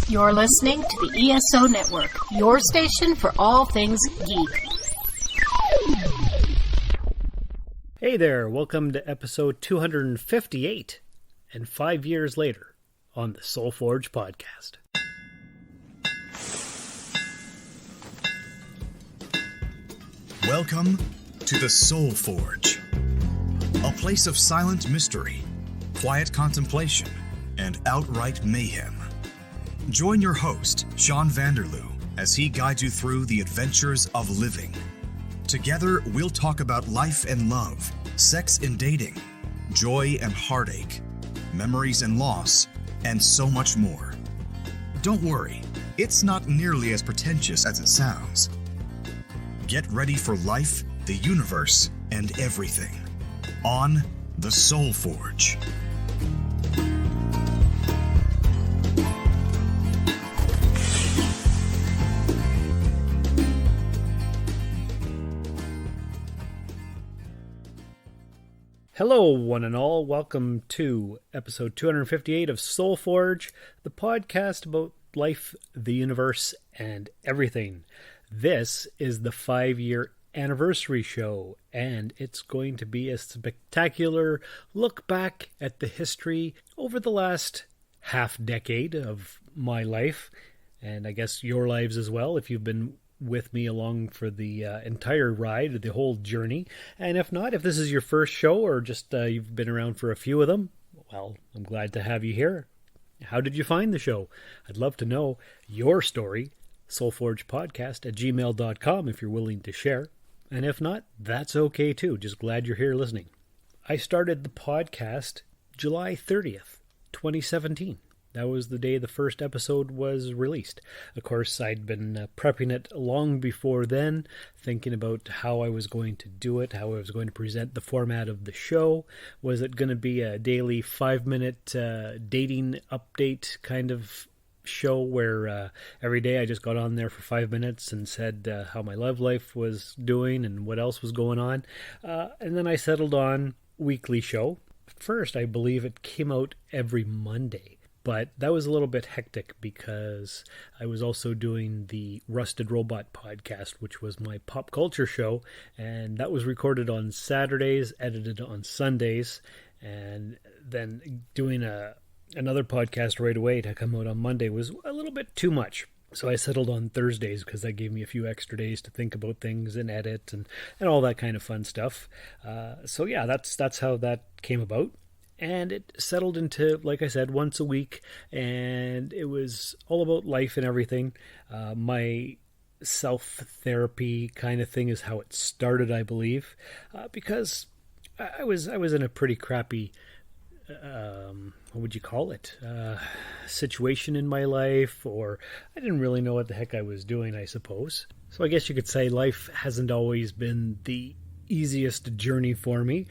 You're listening to the ESO Network, your station for all things geek. Hey there, welcome to episode 258, and 5 years later on the SoulForge podcast. Welcome to the SoulForge, a place of silent mystery, quiet contemplation, and outright mayhem. Join your host, Sean Vanderloo, as he guides you through the adventures of living. Together, we'll talk about life and love, sex and dating, joy and heartache, memories and loss, and so much more. Don't worry, it's not nearly as pretentious as it sounds. Get ready for life, the universe, and everything on the SoulForge. Hello, one and all. Welcome to episode 258 of SoulForge, the podcast about life, the universe, and everything. This is the 5-year anniversary show, and it's going to be a spectacular look back at the history over the last half-decade of my life, and I guess your lives as well, if you've been with me along for the entire ride, the whole journey. And if not, if this is your first show or just you've been around for a few of them, well, I'm glad to have you here. How did you find the show? I'd love to know your story. soulforgepodcast@gmail.com if you're willing to share. And if not, that's okay too. Just glad you're here listening. I started the podcast July 30th, 2017. That was the day the first episode was released. Of course, I'd been prepping it long before then, thinking about how I was going to do it, how I was going to present the format of the show. Was it going to be a daily 5-minute dating update kind of show where every day I just got on there for 5 minutes and said how my love life was doing and what else was going on? And then I settled on weekly show. At first, I believe it came out every Monday. But that was a little bit hectic because I was also doing the Rusted Robot podcast, which was my pop culture show. And that was recorded on Saturdays, edited on Sundays. And then doing another podcast right away to come out on Monday was a little bit too much. So I settled on Thursdays because that gave me a few extra days to think about things and edit and all that kind of fun stuff. So yeah, that's how that came about. And it settled into, like I said, once a week, and it was all about life and everything. My self-therapy kind of thing is how it started, I believe, because I was in a pretty crappy, what would you call it, situation in my life, or I didn't really know what the heck I was doing, I suppose. So I guess you could say life hasn't always been the easiest journey for me.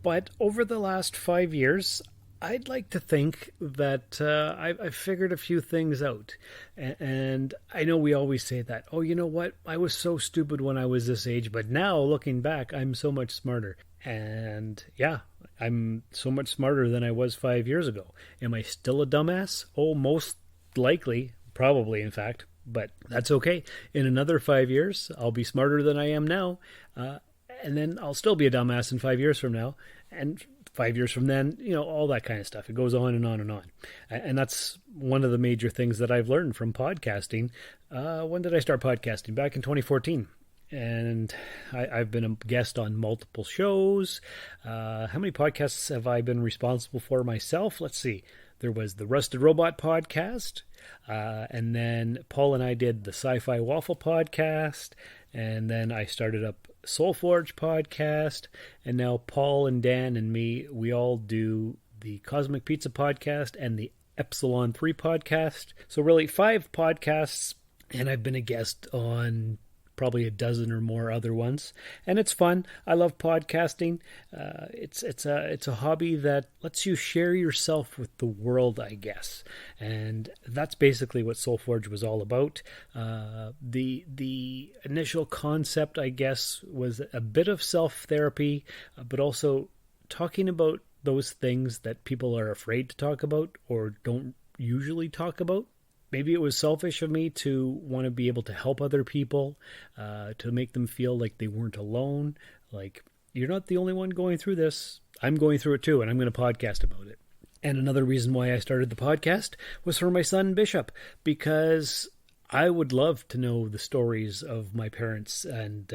But over the last 5 years, I'd like to think that I've figured a few things out. And I know we always say that, oh, you know what? I was so stupid when I was this age, but now looking back, I'm so much smarter. And yeah, I'm so much smarter than I was 5 years ago. Am I still a dumbass? Oh, most likely, probably, in fact. But that's okay. In another 5 years, I'll be smarter than I am now. And then I'll still be a dumbass in 5 years from now. And 5 years from then, all that kind of stuff. It goes on and on and on. And that's one of the major things that I've learned from podcasting. When did I start podcasting? Back in 2014. And I've been a guest on multiple shows. How many podcasts have I been responsible for myself? Let's see. There was the Rusted Robot podcast. And then Paul and I did the Sci-Fi Waffle podcast. And then I started up SoulForge podcast, and now Paul and Dan and me, we all do the Cosmic Pizza podcast and the Epsilon 3 podcast. So really 5 podcasts, and I've been a guest on probably a dozen or more other ones, and it's fun. I love podcasting. It's a hobby that lets you share yourself with the world, I guess, and that's basically what SoulForge was all about. The initial concept, I guess, was a bit of self-therapy, but also talking about those things that people are afraid to talk about or don't usually talk about. maybe it was selfish of me to want to be able to help other people, to make them feel like they weren't alone. Like, you're not the only one going through this. I'm going through it too, and I'm going to podcast about it. And another reason why I started the podcast was for my son, Bishop, because I would love to know the stories of my parents and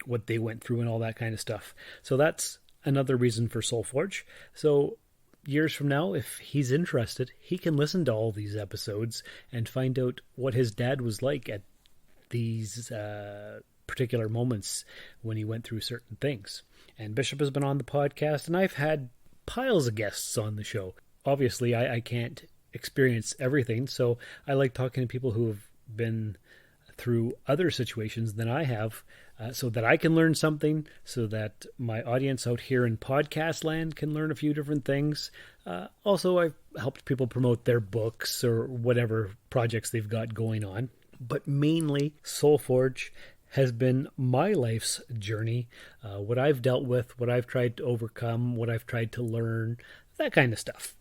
what they went through and all that kind of stuff. So that's another reason for SoulForge. So years from now, if he's interested, he can listen to all these episodes and find out what his dad was like at these particular moments when he went through certain things. And Bishop has been on the podcast, and I've had piles of guests on the show. Obviously, I can't experience everything, so I like talking to people who have been through other situations than I have, so that I can learn something, so that my audience out here in podcast land can learn a few different things. Also, I've helped people promote their books or whatever projects they've got going on. But mainly, SoulForge has been my life's journey, what I've dealt with, what I've tried to overcome, what I've tried to learn, that kind of stuff.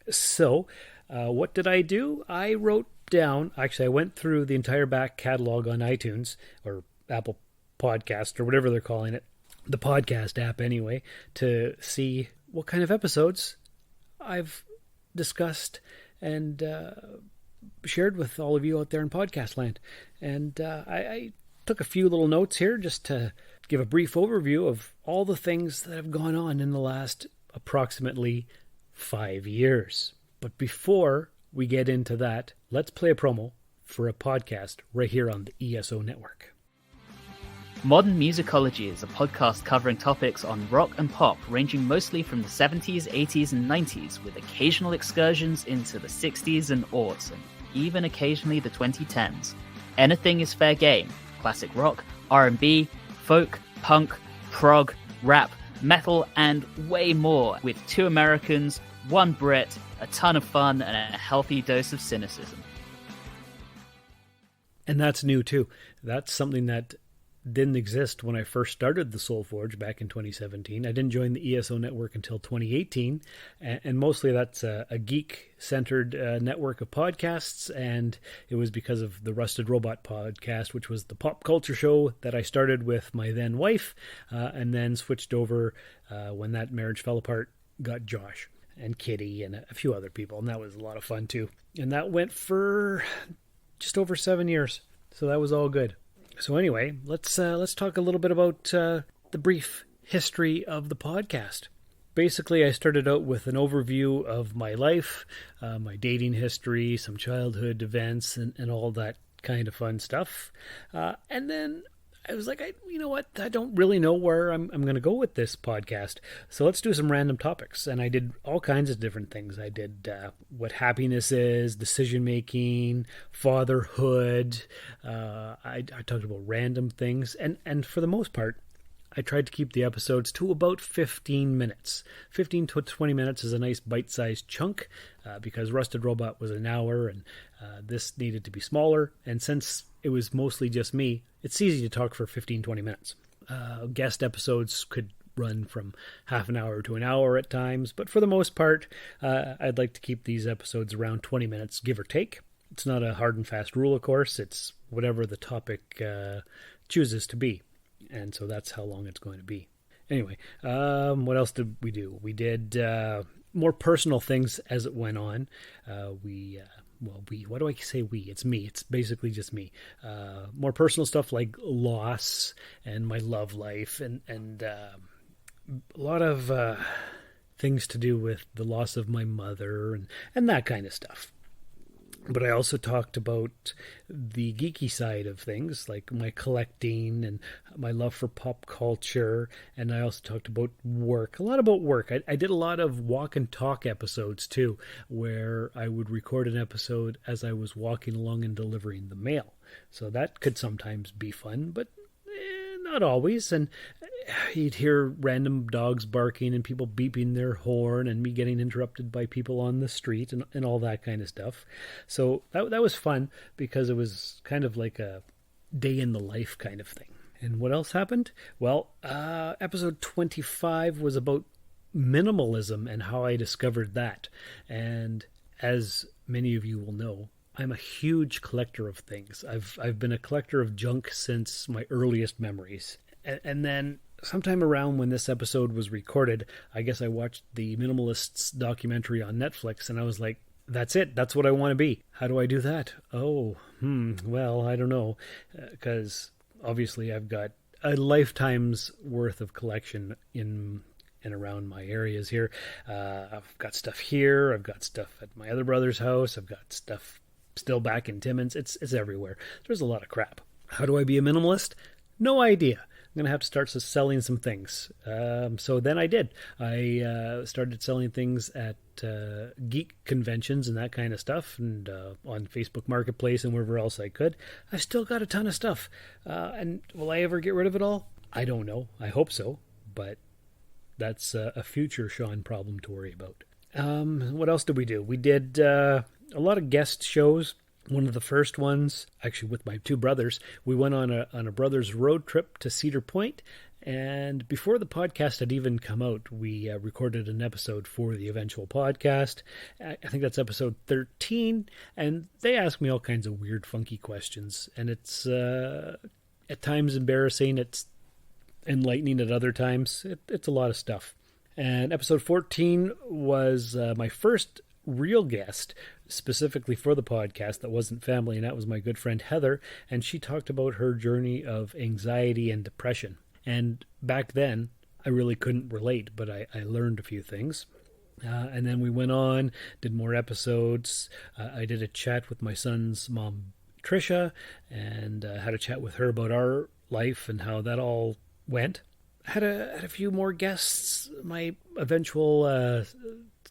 So, what did I do? I wrote down, actually I went through the entire back catalog on iTunes, or Apple Podcast, or whatever they're calling it, the podcast app anyway, to see what kind of episodes I've discussed and shared with all of you out there in podcast land. And I took a few little notes here just to give a brief overview of all the things that have gone on in the last approximately 5 years. But before we get into that, let's play a promo for a podcast right here on the ESO Network. Modern Musicology is a podcast covering topics on rock and pop, ranging mostly from the 70s, 80s, and 90s, with occasional excursions into the 60s and aughts, and even occasionally the 2010s. Anything is fair game. Classic rock, R&B, folk, punk, prog, rap, metal, and way more, with 2 Americans, 1 Brit, a ton of fun, and a healthy dose of cynicism. And that's new too. That's something that didn't exist when I first started the SoulForge back in 2017. I didn't join the ESO network until 2018, and mostly that's a geek-centered network of podcasts, and it was because of the Rusted Robot podcast, which was the pop culture show that I started with my then wife, and then switched over when that marriage fell apart, got Josh and Kitty and a few other people, and that was a lot of fun too. And that went for just over 7 years, so that was all good. So anyway, let's talk a little bit about the brief history of the podcast. Basically, I started out with an overview of my life, my dating history, some childhood events, and all that kind of fun stuff. And then I was like, you know what? I don't really know where I'm going to go with this podcast. So let's do some random topics. And I did all kinds of different things. I did what happiness is, decision-making, fatherhood. I talked about random things. And for the most part, I tried to keep the episodes to about 15 minutes. 15 to 20 minutes is a nice bite-sized chunk because Rusted Robot was an hour and this needed to be smaller. And since it was mostly just me, it's easy to talk for 15, 20 minutes. Guest episodes could run from half an hour to an hour at times, but for the most part, I'd like to keep these episodes around 20 minutes, give or take. It's not a hard and fast rule, of course. It's whatever the topic chooses to be. And so that's how long it's going to be. Anyway, what else did we do? We did more personal things as it went on. Why do I say we? It's me. It's basically just me. More personal stuff like loss and my love life and a lot of things to do with the loss of my mother and that kind of stuff. But I also talked about the geeky side of things, like my collecting and my love for pop culture. And I also talked about work, a lot about work. I did a lot of walk and talk episodes too, where I would record an episode as I was walking along and delivering the mail. So that could sometimes be fun, but not always. And you'd hear random dogs barking and people beeping their horn and me getting interrupted by people on the street and all that kind of stuff. So that was fun because it was kind of like a day in the life kind of thing. And what else happened? Well, episode 25 was about minimalism and how I discovered that. And as many of you will know, I'm a huge collector of things. I've been a collector of junk since my earliest memories. And then sometime around when this episode was recorded, I guess I watched the Minimalists documentary on Netflix, and I was like, that's it. That's what I want to be. How do I do that? Well, I don't know. Because obviously I've got a lifetime's worth of collection in and around my areas here. I've got stuff here. I've got stuff at my other brother's house. I've got stuff still back in Timmins. It's everywhere. There's a lot of crap. How do I be a minimalist? No idea. I'm going to have to start selling some things. So then I did. I started selling things at geek conventions and that kind of stuff, and on Facebook Marketplace and wherever else I could. I've still got a ton of stuff. And will I ever get rid of it all? I don't know. I hope so. But that's a future Sean problem to worry about. What else did we do? We did a lot of guest shows. One of the first ones, actually with my two brothers, we went on a brothers road trip to Cedar Point, and before the podcast had even come out, we recorded an episode for the eventual podcast. I think that's episode 13, and they asked me all kinds of weird, funky questions, and it's at times embarrassing, it's enlightening at other times. It's a lot of stuff. And episode 14 was my first real guest specifically for the podcast that wasn't family, and that was my good friend Heather, and she talked about her journey of anxiety and depression. And back then I really couldn't relate, but I learned a few things. And then we went on, did more episodes. I did a chat with my son's mom, Trisha, and had a chat with her about our life and how that all went. Had a few more guests. My eventual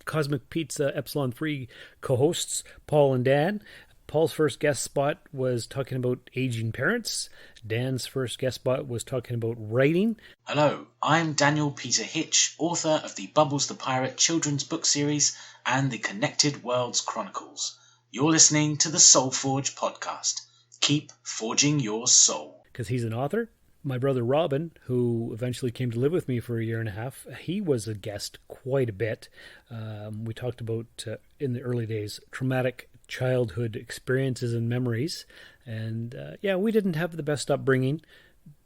Cosmic Pizza Epsilon 3 co-hosts, Paul and Dan. Paul's first guest spot was talking about aging parents. Dan's first guest spot was talking about writing. Hello, I'm Daniel Peter Hitch, author of the Bubbles the Pirate children's book series and the Connected Worlds Chronicles. You're listening to the Soul Forge podcast. Keep forging your soul. Because he's an author. My brother Robin, who eventually came to live with me for a year and a half, he was a guest quite a bit. We talked about, in the early days, traumatic childhood experiences and memories. And we didn't have the best upbringing,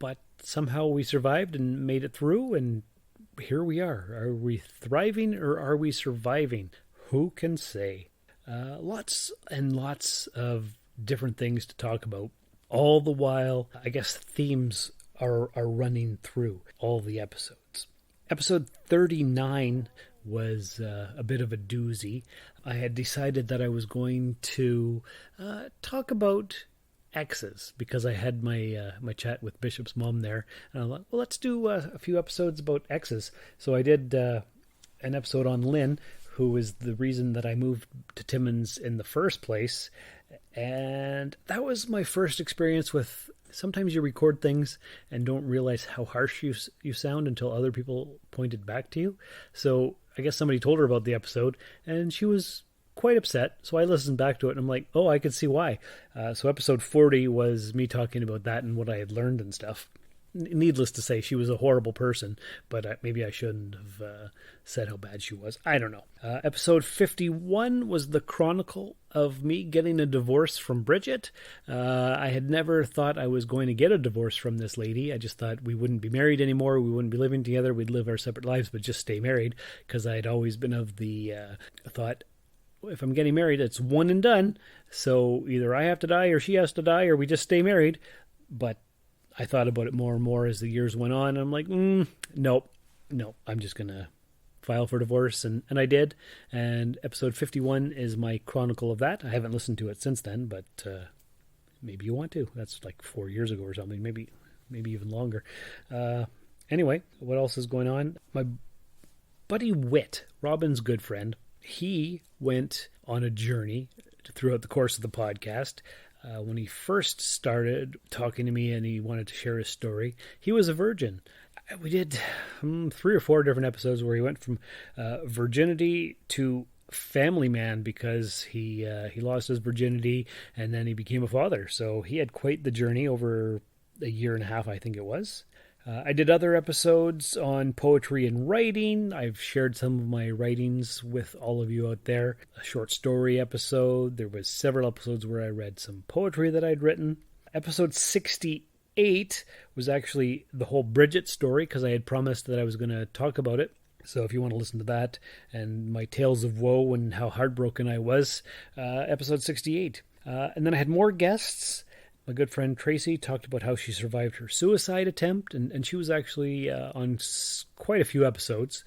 but somehow we survived and made it through, and here we are. Are we thriving or are we surviving? Who can say? Lots and lots of different things to talk about. All the while, I guess themes are running through all the episodes. Episode 39 was a bit of a doozy. I had decided that I was going to talk about exes because I had my chat with Bishop's mom there. And I thought, well, let's do a few episodes about exes. So I did an episode on Lynn, who was the reason that I moved to Timmins in the first place. And that was my first experience with, sometimes you record things and don't realize how harsh you sound until other people point it back to you. So I guess somebody told her about the episode and she was quite upset. So I listened back to it and I'm like, oh, I could see why. So episode 40 was me talking about that and what I had learned and stuff. Needless to say, she was a horrible person, but maybe I shouldn't have said how bad she was. I don't know. Episode 51 was the chronicle of me getting a divorce from Bridget. I had never thought I was going to get a divorce from this lady. I just thought we wouldn't be married anymore. We wouldn't be living together. We'd live our separate lives, but just stay married, because I'd always been of the thought, if I'm getting married, it's one and done. So either I have to die or she has to die or we just stay married. But I thought about it more and more as the years went on. I'm like, nope, I'm just going to file for divorce. And I did. And episode 51 is my chronicle of that. I haven't listened to it since then, but maybe you want to. That's like 4 years ago or something, maybe even longer. Anyway, what else is going on? My buddy Whit, Robin's good friend, he went on a journey throughout the course of the podcast. When he first started talking to me and he wanted to share his story, he was a virgin. We did 3 or 4 different episodes where he went from virginity to family man because he lost his virginity and then he became a father. So he had quite the journey over a year and a half, I think it was. I did other episodes on poetry and writing. I've shared some of my writings with all of you out there. A short story episode. There was several episodes where I read some poetry that I'd written. Episode 68 was actually the whole Bridget story because I had promised that I was going to talk about it. So if you want to listen to that and my tales of woe and how heartbroken I was, episode 68. And then I had more guests. My good friend Tracy talked about how she survived her suicide attempt, and she was actually on quite a few episodes.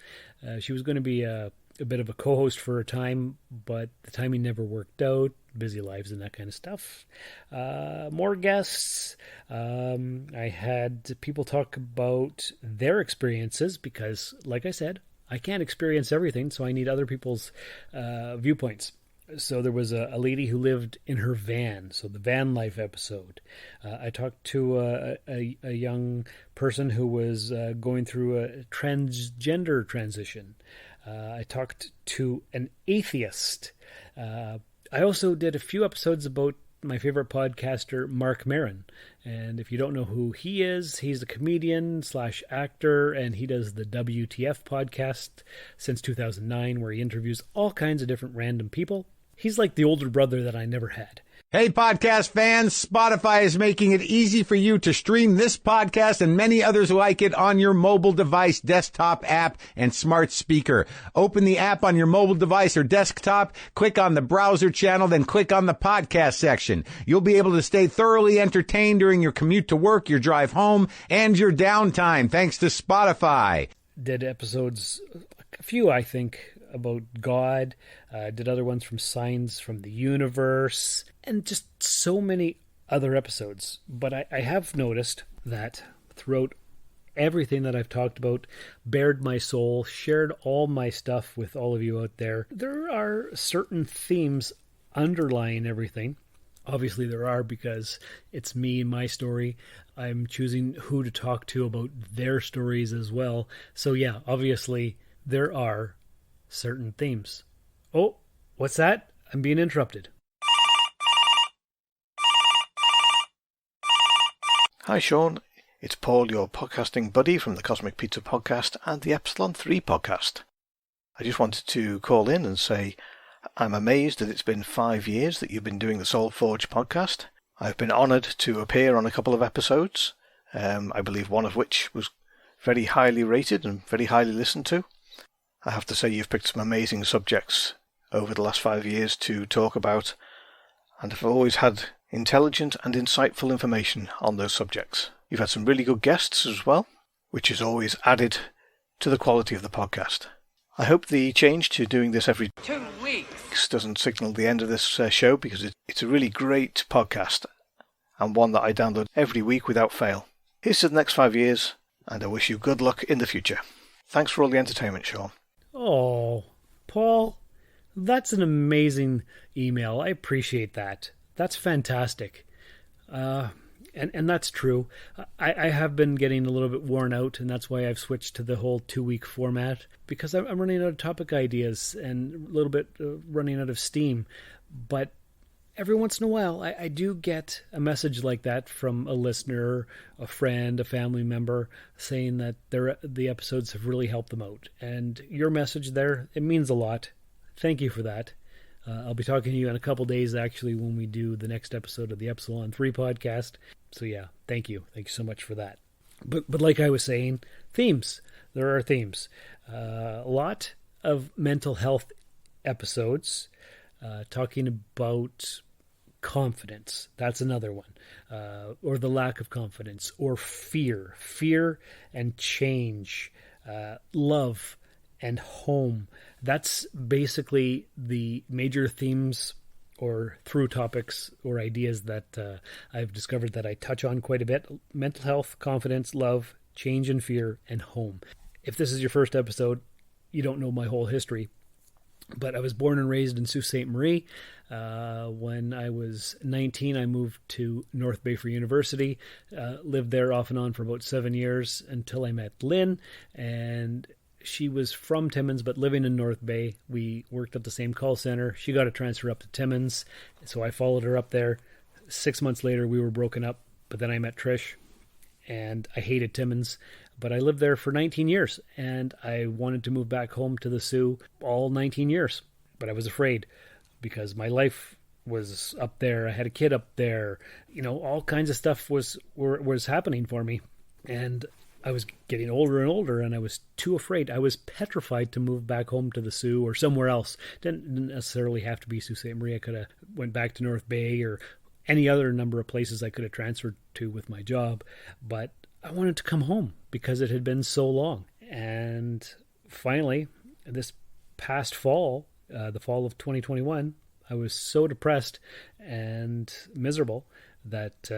She was going to be a bit of a co-host for a time, but the timing never worked out, busy lives and that kind of stuff. More guests. I had people talk about their experiences because, like I said, I can't experience everything, so I need other people's viewpoints. So there was a lady who lived in her van, so the van life episode. I talked to a young person who was going through a transgender transition. I talked to an atheist. I also did a few episodes about my favorite podcaster, Mark Maron. And if you don't know who he is, he's a comedian / actor, and he does the WTF podcast since 2009, where he interviews all kinds of different random people. He's like the older brother that I never had. Hey, podcast fans, Spotify is making it easy for you to stream this podcast and many others like it on your mobile device, desktop app, and smart speaker. Open the app on your mobile device or desktop, click on the browser channel, then click on the podcast section. You'll be able to stay thoroughly entertained during your commute to work, your drive home, and your downtime, thanks to Spotify. Did episodes, a few I think, about God, did other ones from Signs from the Universe, and just so many other episodes. But I have noticed that throughout everything that I've talked about, bared my soul, shared all my stuff with all of you out there, there are certain themes underlying everything. Obviously there are, because it's me and my story. I'm choosing who to talk to about their stories as well. So yeah, obviously there are certain themes. Oh, what's that? I'm being interrupted. Hi Sean, it's Paul, your podcasting buddy from the Cosmic Pizza Podcast and the Epsilon 3 Podcast. I just wanted to call in and say I'm amazed that it's been 5 years that you've been doing the Soul Forge podcast. I've been honoured to appear on a couple of episodes, I believe one of which was very highly rated and very highly listened to. I have to say you've picked some amazing subjects over the last 5 years to talk about, and have always had intelligent and insightful information on those subjects. You've had some really good guests as well, which has always added to the quality of the podcast. I hope the change to doing this every 2 weeks doesn't signal the end of this show, because it's a really great podcast and one that I download every week without fail. Here's to the next 5 years, and I wish you good luck in the future. Thanks for all the entertainment, Sean. Oh, Paul, that's an amazing email. I appreciate that. That's fantastic. And that's true. I have been getting a little bit worn out, and that's why I've switched to the whole 2-week format, because I'm running out of topic ideas and a little bit running out of steam. But every once in a while, I do get a message like that from a listener, a friend, a family member, saying that the episodes have really helped them out. And your message there, it means a lot. Thank you for that. I'll be talking to you in a couple days, actually, when we do the next episode of the Epsilon 3 podcast. So yeah, thank you. Thank you so much for that. But like I was saying, themes. There are themes. A lot of mental health episodes talking about confidence. That's another one. Or the lack of confidence. Or fear. Fear and change. Love and home. That's basically the major themes or through topics or ideas that I've discovered that I touch on quite a bit. Mental health, confidence, love, change and fear, and home. If this is your first episode, you don't know my whole history. But I was born and raised in Sault Ste. Marie. When I was 19, I moved to North Bay for university. Lived there off and on for about 7 years until I met Lynn. And she was from Timmins, but living in North Bay. We worked at the same call center. She got a transfer up to Timmins, so I followed her up there. 6 months later, we were broken up, but then I met Trish, and I hated Timmins, but I lived there for 19 years, and I wanted to move back home to the Sioux all 19 years, but I was afraid because my life was up there. I had a kid up there. All kinds of stuff was happening for me, and I was getting older and older, and I was too afraid. I was petrified to move back home to the Sioux or somewhere else. Didn't necessarily have to be Sault Ste. Marie. I could have went back to North Bay or any other number of places I could have transferred to with my job, but I wanted to come home because it had been so long. And finally, this past fall, the fall of 2021, I was so depressed and miserable that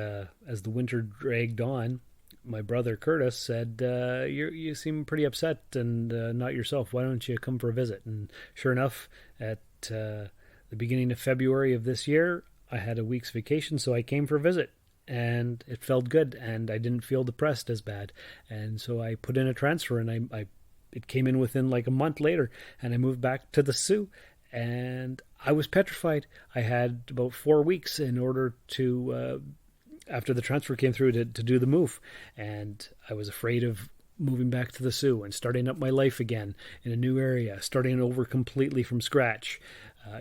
as the winter dragged on, my brother Curtis said, you seem pretty upset and not yourself. Why don't you come for a visit? And sure enough, at the beginning of February of this year, I had a week's vacation, so I came for a visit. And it felt good, and I didn't feel depressed as bad. And so I put in a transfer, and it came in within like a month later, and I moved back to the Sioux. And I was petrified. I had about 4 weeks in order to... after the transfer came through to do the move. And I was afraid of moving back to the Sioux and starting up my life again in a new area, starting over completely from scratch.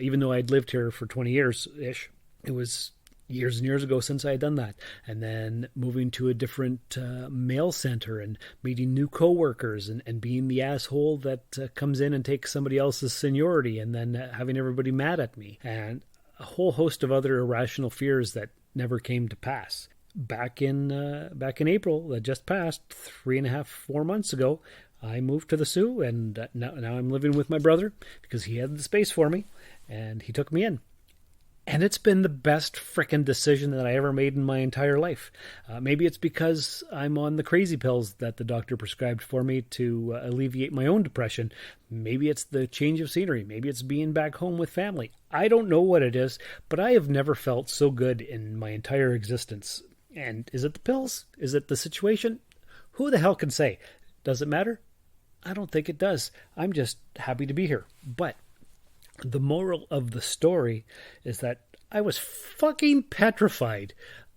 Even though I'd lived here for 20 years-ish, it was years and years ago since I had done that. And then moving to a different mail center and meeting new coworkers and being the asshole that comes in and takes somebody else's seniority and then having everybody mad at me. And a whole host of other irrational fears that never came to pass. Back in April, that just passed, 4 months ago, I moved to the Sioux, and now I'm living with my brother because he had the space for me, and he took me in. And it's been the best frickin' decision that I ever made in my entire life. Maybe it's because I'm on the crazy pills that the doctor prescribed for me to alleviate my own depression. Maybe it's the change of scenery. Maybe it's being back home with family. I don't know what it is, but I have never felt so good in my entire existence. And is it the pills? Is it the situation? Who the hell can say? Does it matter? I don't think it does. I'm just happy to be here. But the moral of the story is that I was fucking petrified,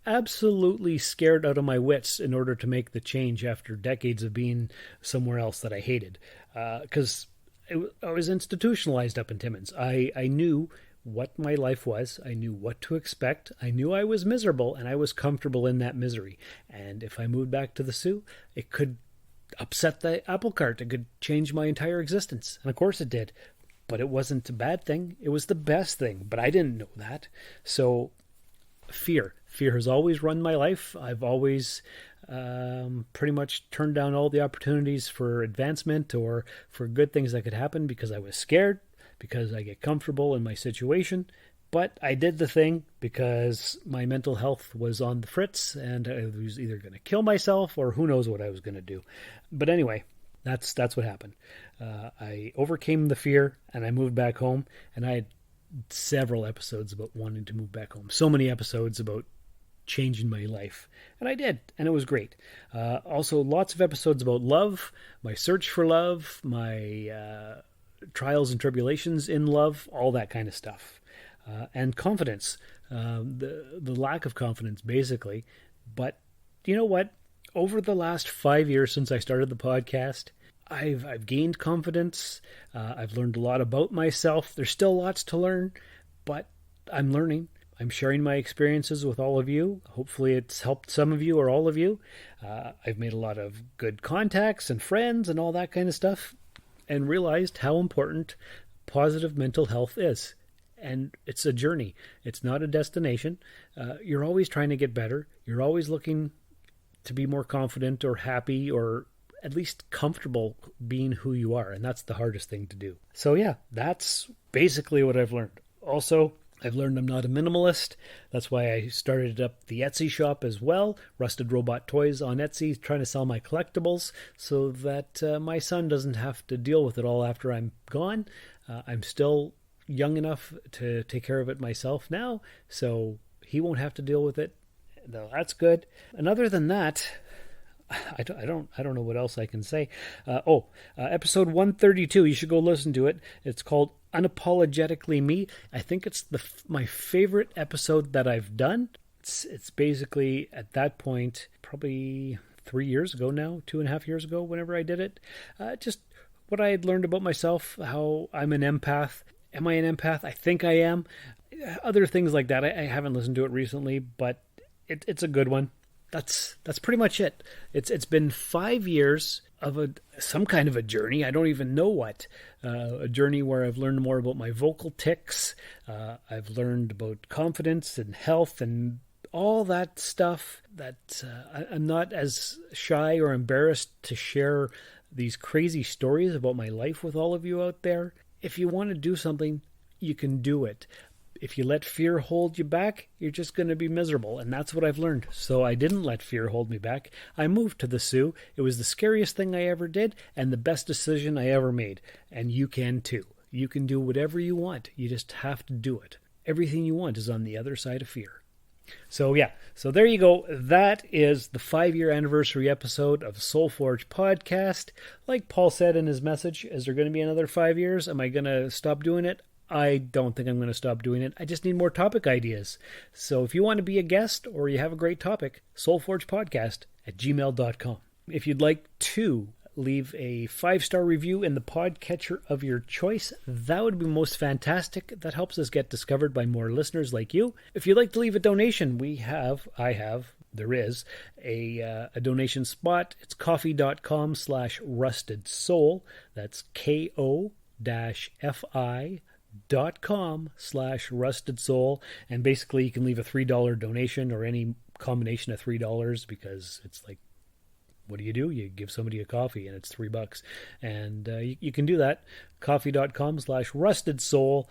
absolutely scared out of my wits in order to make the change after decades of being somewhere else that I hated. Because I was institutionalized up in Timmins. I knew what my life was. I knew what to expect. I knew I was miserable, and I was comfortable in that misery. And if I moved back to the Sioux, it could upset the apple cart. It could change my entire existence. And of course it did. But it wasn't a bad thing. It was the best thing. But I didn't know that. So fear has always run my life. I've always pretty much turned down all the opportunities for advancement or for good things that could happen because I was scared, because I get comfortable in my situation. But I did the thing because my mental health was on the fritz and I was either going to kill myself or who knows what I was going to do. But anyway, that's what happened. I overcame the fear and I moved back home, and I had several episodes about wanting to move back home. So many episodes about changing my life. And I did, and it was great. Also, lots of episodes about love, my search for love, my trials and tribulations in love, all that kind of stuff. And confidence, the lack of confidence, basically. But you know what? Over the last 5 years since I started the podcast, I've gained confidence. I've learned a lot about myself. There's still lots to learn, but I'm learning. I'm sharing my experiences with all of you. Hopefully it's helped some of you or all of you. I've made a lot of good contacts and friends and all that kind of stuff, and realized how important positive mental health is. And it's a journey. It's not a destination. You're always trying to get better. You're always looking to be more confident or happy or at least comfortable being who you are. And that's the hardest thing to do. So yeah, that's basically what I've learned. Also, I've learned I'm not a minimalist. That's why I started up the Etsy shop as well. Rusted Robot Toys on Etsy, trying to sell my collectibles so that my son doesn't have to deal with it all after I'm gone. I'm still young enough to take care of it myself now, so he won't have to deal with it. No, that's good. And other than that, I don't know what else I can say. Episode 132, you should go listen to it. It's called Unapologetically Me. I think it's my favorite episode that I've done. It's basically, at that point, probably 3 years ago now, 2.5 years ago, whenever I did it. Just what I had learned about myself, how I'm an empath. Am I an empath? I think I am. Other things like that. I haven't listened to it recently, but it's a good one. That's pretty much it. It's been 5 years of some kind of a journey. I don't even know what. A journey where I've learned more about my vocal tics. I've learned about confidence and health and all that stuff that I'm not as shy or embarrassed to share these crazy stories about my life with all of you out there. If you want to do something, you can do it. If you let fear hold you back, you're just going to be miserable. And that's what I've learned. So I didn't let fear hold me back. I moved to the Sioux. It was the scariest thing I ever did and the best decision I ever made. And you can too. You can do whatever you want. You just have to do it. Everything you want is on the other side of fear. So there you go. That is the 5-year anniversary episode of Soul Forge podcast. Like Paul said in his message, is there going to be another 5 years? Am I going to stop doing it? I don't think I'm going to stop doing it. I just need more topic ideas. So if you want to be a guest or you have a great topic, soulforgepodcast@gmail.com. If you'd like to leave a 5-star review in the podcatcher of your choice, that would be most fantastic. That helps us get discovered by more listeners like you. If you'd like to leave a donation, there is a donation spot. It's coffee.com/rustedsoul. That's ko-fi.com/rustedsoul. And basically you can leave a $3 donation or any combination of $3 because it's like, what do? You give somebody a coffee and it's $3. And you can do that. Coffee.com/rustedsoul.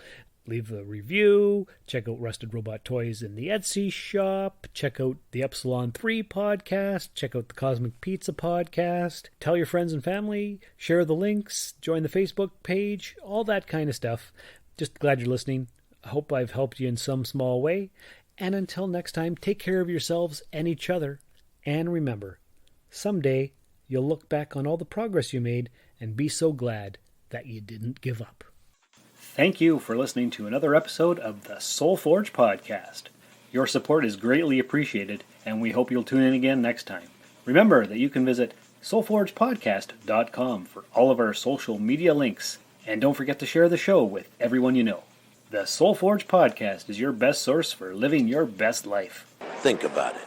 Leave a review. Check out Rusted Robot Toys in the Etsy shop. Check out the Epsilon 3 podcast. Check out the Cosmic Pizza podcast. Tell your friends and family. Share the links. Join the Facebook page. All that kind of stuff. Just glad you're listening. I hope I've helped you in some small way. And until next time, take care of yourselves and each other. And remember, someday you'll look back on all the progress you made and be so glad that you didn't give up. Thank you for listening to another episode of the Soul Forge podcast. Your support is greatly appreciated, and we hope you'll tune in again next time. Remember that you can visit soulforgepodcast.com for all of our social media links, and don't forget to share the show with everyone you know. The Soul Forge podcast is your best source for living your best life. Think about it.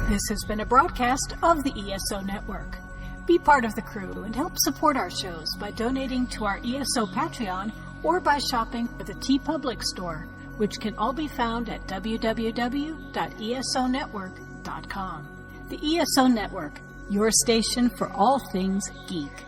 This has been a broadcast of the ESO Network. Be part of the crew and help support our shows by donating to our ESO Patreon or by shopping at the TeePublic store, which can all be found at www.esonetwork.com. The ESO Network, your station for all things geek.